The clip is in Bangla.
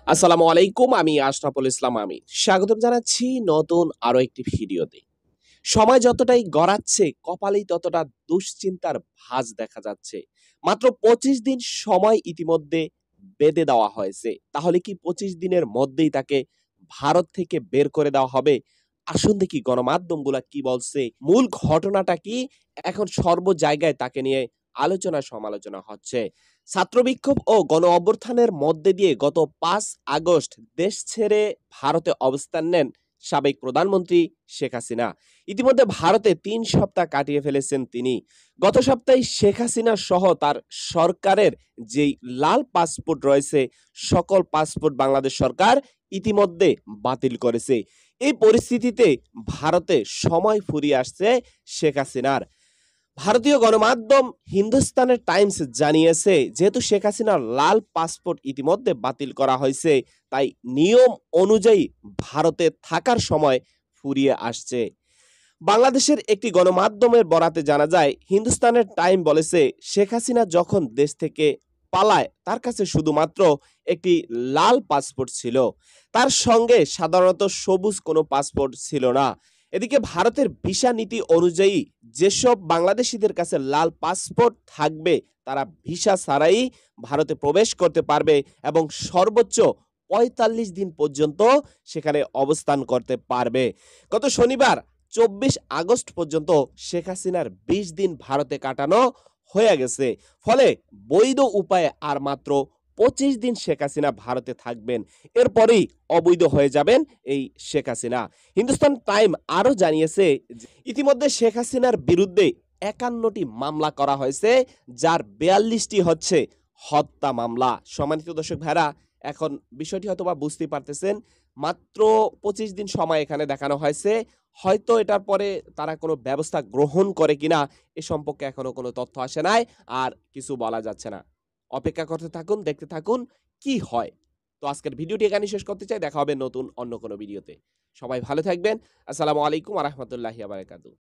আসসালামু আলাইকুম। আমি আশরাফুল ইসলাম আমি। স্বাগতম জানাচ্ছি নতুন আরো একটি ভিডিওতে। সময় যতটাই গড়াচ্ছে কপালেই ততটা দুশ্চিন্তার ভাঁজ দেখা যাচ্ছে। মাত্র ২৫ দিন সময় ইতিমধ্যে বেঁধে দেওয়া হয়েছে। তাহলে কি ২৫ দিনের মধ্যেই তাকে ভারত থেকে বের করে দেওয়া হবে? আসুন দেখি গণমাধ্যমগুলা কি বলছে। মূল ঘটনাটা কি? এখন সর্ব জায়গায় তাকে নিয়ে আলোচনা সমালোচনা হচ্ছে। ছাত্র বিক্ষোভ ও গণ অভ্যুত্থানের মধ্যে দিয়ে গত ৫ আগস্ট দেশ ছেড়ে ভারতে অবস্থান নেন সাবেক প্রধানমন্ত্রী শেখ হাসিনা। ইতিমধ্যে ভারতে ৩ সপ্তাহ কাটিয়ে ফেলেছেন তিনি। গত সপ্তাহে শেখ হাসিনা সহ তার সরকারের যেই লাল পাসপোর্ট রয়েছে, সকল পাসপোর্ট বাংলাদেশ সরকার ইতিমধ্যে বাতিল করেছে। এই পরিস্থিতিতে ভারতে সময় ফুরিয়ে আসছে শেখ হাসিনার। ভারতীয় গণমাধ্যম হিন্দুস্তানের টাইমস জানিয়েছে, যেহেতু শেখ হাসিনার লাল পাসপোর্ট ইতিমধ্যে বাতিল করা হয়েছে, তাই নিয়ম অনুযায়ী ভারতে থাকার সময় ফুরিয়ে আসছে। বাংলাদেশের একটি গণমাধ্যমের বরাতে জানা যায়, হিন্দুস্তানের টাইম বলেছে শেখ হাসিনা যখন দেশ থেকে পালায় তার কাছে শুধুমাত্র একটি লাল পাসপোর্ট ছিল। তার সঙ্গে সাধারণত সবুজ কোনো পাসপোর্ট ছিল না। এদিকে ভারতের ভিসা নীতি অনুযায়ী যেসব বাংলাদেশিদের কাছে লাল পাসপোর্ট থাকবে তারা ভিসা ছাড়াই ভারতে প্রবেশ করতে পারবে এবং সর্বোচ্চ ৪৫ দিন পর্যন্ত সেখানে অবস্থান করতে পারবে। গত শনিবার ২৪ আগস্ট পর্যন্ত শেখ হাসিনার ২০ দিন ভারতে কাটানো হয়ে গেছে। ফলে বৈধ উপায়ে আর মাত্র ২৫ দিন শেখ হাসিনা ভারতে থাকবেন। এরপরেই অবৈধ হয়ে যাবেন এই শেখ হাসিনা। হিন্দুস্তান টাইম আরো জানিয়েছে যে ইতিমধ্যে শেখ হাসিনার বিরুদ্ধে ৫১টি মামলা করা হয়েছে, যার ৪২টি হচ্ছে হত্যা মামলা। সম্মানিত দর্শক ভাইরা, এখন বিষয়টি হয়তোবা বুঝতেই পারতেছেন। মাত্র ২৫ দিন সময় এখানে দেখানো হয়েছে। হয়তো এটার পরে তারা কোনো ব্যবস্থা গ্রহণ করে কিনা এ সম্পর্কে এখনো কোনো তথ্য আসে নাই। আর কিছু বলা যাচ্ছে না। অপেক্ষা করতে থাকুন, দেখতে থাকুন কি হয়। তো আজকের ভিডিওটি এখানেই শেষ করতে চাই। দেখা হবে নতুন অন্য কোনো ভিডিওতে। সবাই ভালো থাকবেন। আসসালামু আলাইকুম ওয়া রাহমাতুল্লাহি ওয়া বারাকাতুহু।